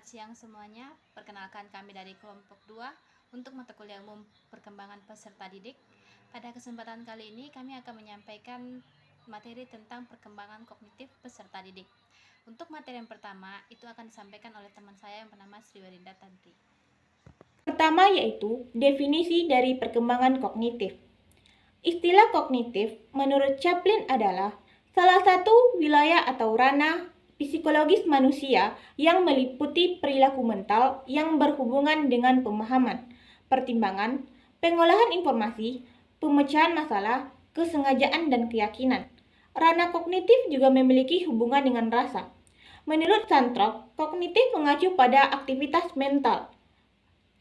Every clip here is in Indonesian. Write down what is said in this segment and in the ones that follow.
Selamat siang semuanya. Perkenalkan kami dari kelompok 2 untuk mata kuliah umum perkembangan peserta didik. Pada kesempatan kali ini kami akan menyampaikan materi tentang perkembangan kognitif peserta didik. Untuk materi yang pertama itu akan disampaikan oleh teman saya yang bernama Sri Warinda Tantri. Pertama yaitu definisi dari perkembangan kognitif. Istilah kognitif menurut Chaplin adalah salah satu wilayah atau ranah psikologis manusia yang meliputi perilaku mental yang berhubungan dengan pemahaman, pertimbangan, pengolahan informasi, pemecahan masalah, kesengajaan, dan keyakinan. Ranah kognitif juga memiliki hubungan dengan rasa. Menurut Santrop, kognitif mengacu pada aktivitas mental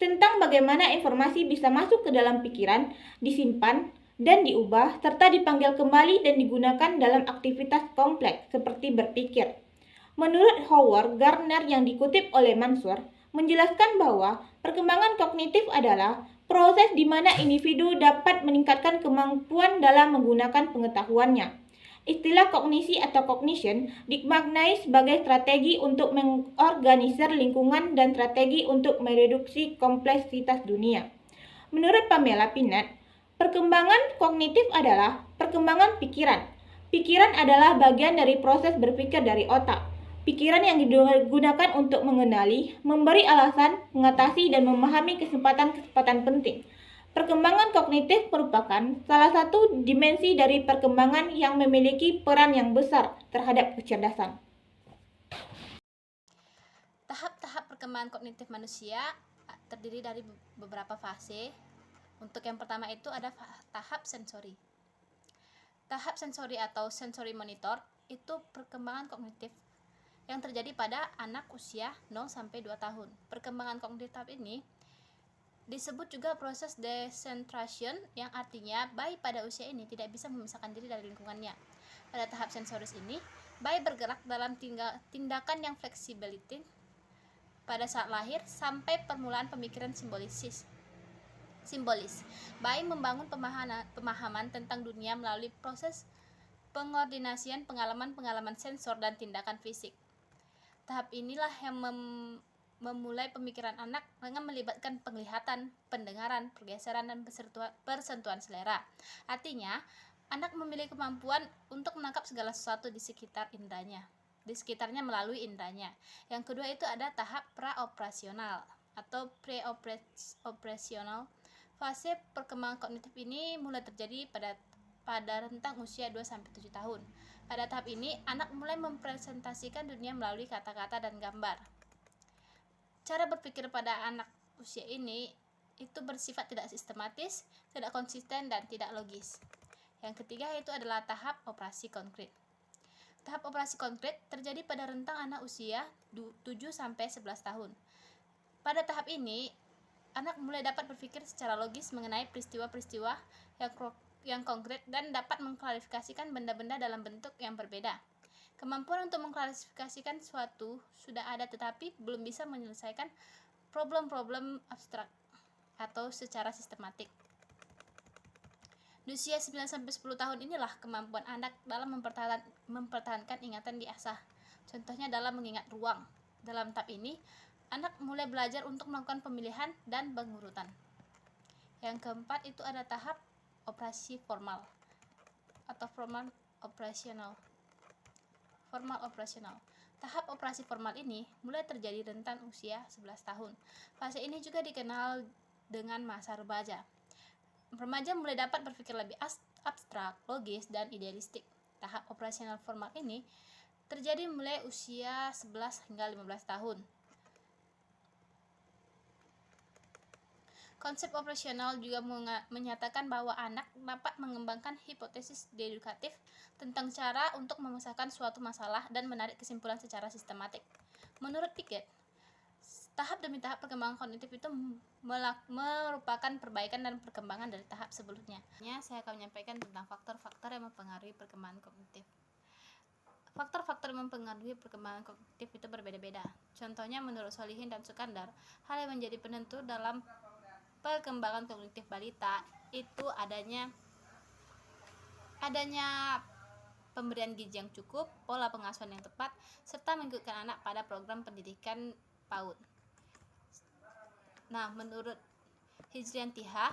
tentang bagaimana informasi bisa masuk ke dalam pikiran, disimpan, dan diubah, serta dipanggil kembali dan digunakan dalam aktivitas kompleks seperti berpikir. Menurut Howard Gardner yang dikutip oleh Mansur, menjelaskan bahwa perkembangan kognitif adalah proses di mana individu dapat meningkatkan kemampuan dalam menggunakan pengetahuannya. Istilah kognisi atau cognition dimaknai sebagai strategi untuk mengorganisir lingkungan dan strategi untuk mereduksi kompleksitas dunia. Menurut Pamela Pinat, perkembangan kognitif adalah perkembangan pikiran. Pikiran adalah bagian dari proses berpikir dari otak. Pikiran yang digunakan untuk mengenali, memberi alasan, mengatasi, dan memahami kesempatan-kesempatan penting. Perkembangan kognitif merupakan salah satu dimensi dari perkembangan yang memiliki peran yang besar terhadap kecerdasan. Tahap-tahap perkembangan kognitif manusia terdiri dari beberapa fase. Untuk yang pertama itu ada tahap sensori. Tahap sensori atau sensory monitor itu perkembangan kognitif yang terjadi pada anak usia 0 sampai 2 tahun. Perkembangan kognitif tahap ini disebut juga proses decentration, yang artinya bayi pada usia ini tidak bisa memisahkan diri dari lingkungannya. Pada tahap sensoris ini, bayi bergerak dalam tindakan yang fleksibilitas pada saat lahir sampai permulaan pemikiran simbolis. Bayi membangun pemahaman tentang dunia melalui proses pengordinasian pengalaman-pengalaman sensor dan tindakan fisik. Tahap inilah yang memulai pemikiran anak dengan melibatkan penglihatan, pendengaran, pergeseran, dan persentuhan selera. Artinya, anak memiliki kemampuan untuk menangkap segala sesuatu di sekitarnya melalui indranya. Yang kedua itu ada tahap praoperasional atau pre-operasional. Fase perkembangan kognitif ini mulai terjadi pada rentang usia 2-7 tahun. Pada tahap ini, anak mulai mempresentasikan dunia melalui kata-kata dan gambar. Cara berpikir pada anak usia ini itu bersifat tidak sistematis, tidak konsisten, dan tidak logis. Yang ketiga itu adalah tahap operasi konkret. Tahap operasi konkret terjadi pada rentang anak usia 7-11 tahun. Pada tahap ini, anak mulai dapat berpikir secara logis mengenai peristiwa-peristiwa yang konkret dan dapat mengklasifikasikan benda-benda dalam bentuk yang berbeda. Kemampuan untuk mengklasifikasikan suatu sudah ada, tetapi belum bisa menyelesaikan problem-problem abstrak atau secara sistematik. Di usia 9-10 tahun inilah kemampuan anak dalam mempertahankan ingatan diasah. Contohnya dalam mengingat ruang. Dalam tahap ini, anak mulai belajar untuk melakukan pemilihan dan pengurutan. Yang keempat itu ada tahap operasi formal atau formal operasional. Tahap operasi formal ini mulai terjadi rentan usia 11 tahun. Fase ini juga dikenal dengan masa remaja. Remaja mulai dapat berpikir lebih abstrak, logis, dan idealistik. Tahap operasional formal ini terjadi mulai usia 11 hingga 15 tahun. Konsep operasional juga menyatakan bahwa anak dapat mengembangkan hipotesis dedukatif tentang cara untuk memecahkan suatu masalah dan menarik kesimpulan secara sistematik. Menurut Piaget, tahap demi tahap perkembangan kognitif itu merupakan perbaikan dan perkembangan dari tahap sebelumnya. Saya akan menyampaikan tentang faktor-faktor yang mempengaruhi perkembangan kognitif. Faktor-faktor yang mempengaruhi perkembangan kognitif itu berbeda-beda. Contohnya menurut Solihin dan Sukandar, hal yang menjadi penentu dalam perkembangan kognitif balita itu adanya pemberian gizi yang cukup, pola pengasuhan yang tepat, serta mengikutkan anak pada program pendidikan PAUD. Nah, menurut Hijriantiha,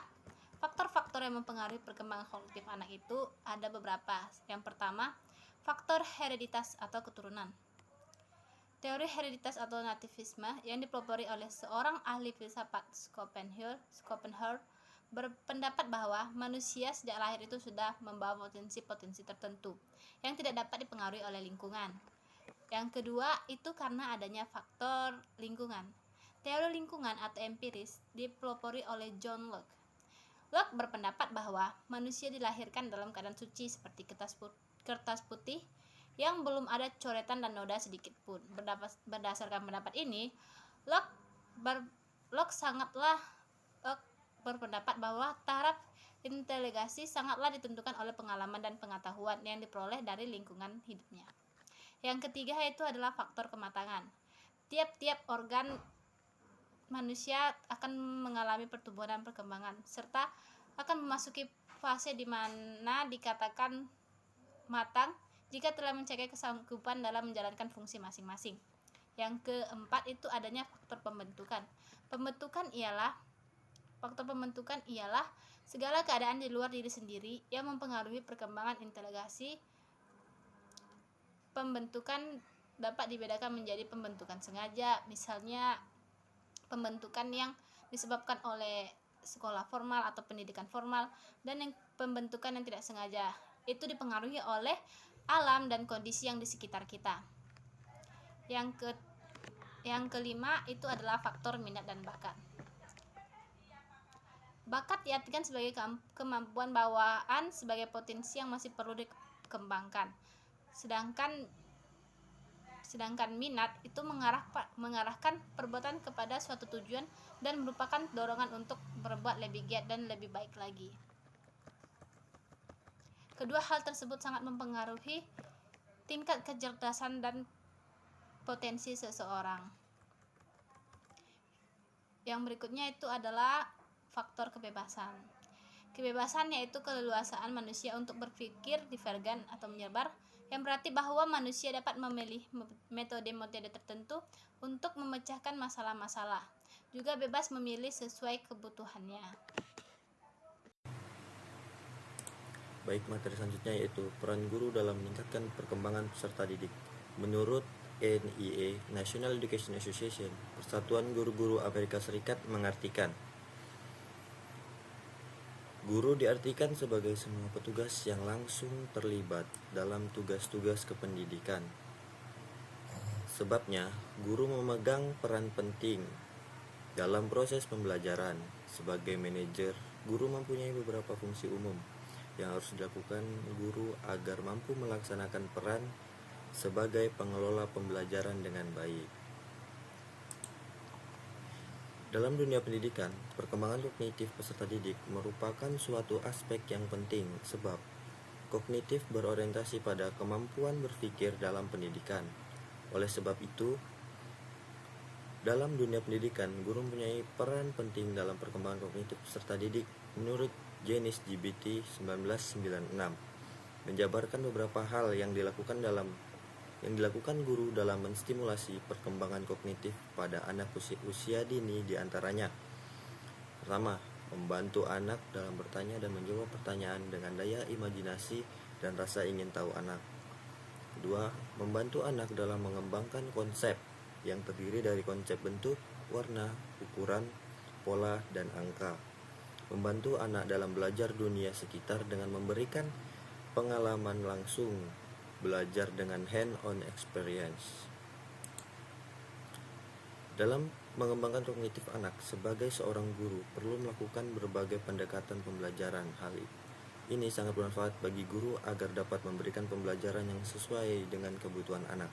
faktor-faktor yang mempengaruhi perkembangan kognitif anak itu ada beberapa. Yang pertama, faktor hereditas atau keturunan. Teori hereditas atau nativisme yang dipelopori oleh seorang ahli filsafat Schopenhauer berpendapat bahwa manusia sejak lahir itu sudah membawa potensi-potensi tertentu yang tidak dapat dipengaruhi oleh lingkungan. Yang kedua itu karena adanya faktor lingkungan. Teori lingkungan atau empiris dipelopori oleh John Locke. Locke berpendapat bahwa manusia dilahirkan dalam keadaan suci seperti kertas putih yang belum ada coretan dan noda sedikit pun. Berdasarkan pendapat ini, Locke berpendapat bahwa taraf inteligasi sangatlah ditentukan oleh pengalaman dan pengetahuan yang diperoleh dari lingkungan hidupnya. Yang ketiga itu adalah faktor kematangan. Tiap-tiap organ manusia akan mengalami pertumbuhan dan perkembangan, serta akan memasuki fase di mana dikatakan matang jika telah mencapai kesanggupan dalam menjalankan fungsi masing-masing. Yang keempat itu adanya faktor pembentukan. Faktor pembentukan ialah segala keadaan di luar diri sendiri yang mempengaruhi perkembangan inteligasi. Pembentukan dapat dibedakan menjadi pembentukan sengaja, misalnya pembentukan yang disebabkan oleh sekolah formal atau pendidikan formal, dan yang pembentukan yang tidak sengaja itu dipengaruhi oleh alam dan kondisi yang di sekitar kita. Yang kelima itu adalah faktor minat dan bakat. Bakat diartikan sebagai kemampuan bawaan sebagai potensi yang masih perlu dikembangkan. Sedangkan minat itu mengarahkan perbuatan kepada suatu tujuan dan merupakan dorongan untuk berbuat lebih giat dan lebih baik lagi. Kedua hal tersebut sangat mempengaruhi tingkat kecerdasan dan potensi seseorang. Yang berikutnya itu adalah faktor kebebasan. Kebebasan yaitu keleluasaan manusia untuk berpikir divergen atau menyebar, yang berarti bahwa manusia dapat memilih metode-metode tertentu untuk memecahkan masalah-masalah, juga bebas memilih sesuai kebutuhannya. Baik, materi selanjutnya yaitu peran guru dalam meningkatkan perkembangan peserta didik. Menurut NEA, National Education Association, Persatuan Guru-Guru Amerika Serikat mengartikan guru diartikan sebagai semua petugas yang langsung terlibat dalam tugas-tugas kependidikan. Sebabnya, guru memegang peran penting dalam proses pembelajaran. Sebagai manajer, guru mempunyai beberapa fungsi umum yang harus dilakukan guru agar mampu melaksanakan peran sebagai pengelola pembelajaran dengan baik. Dalam dunia pendidikan, perkembangan kognitif peserta didik merupakan suatu aspek yang penting sebab kognitif berorientasi pada kemampuan berpikir dalam pendidikan. Oleh sebab itu, dalam dunia pendidikan, guru mempunyai peran penting dalam perkembangan kognitif peserta didik. Menurut Janis GBT 1996, menjabarkan beberapa hal yang dilakukan guru dalam menstimulasi perkembangan kognitif pada anak usia dini, diantaranya: pertama, membantu anak dalam bertanya dan menjawab pertanyaan dengan daya imajinasi dan rasa ingin tahu anak. Kedua, membantu anak dalam mengembangkan konsep yang terdiri dari konsep bentuk, warna, ukuran, pola, dan angka. Membantu anak dalam belajar dunia sekitar dengan memberikan pengalaman langsung, belajar dengan hand-on experience. Dalam mengembangkan kognitif anak, sebagai seorang guru perlu melakukan berbagai pendekatan pembelajaran. Hal ini sangat bermanfaat bagi guru agar dapat memberikan pembelajaran yang sesuai dengan kebutuhan anak.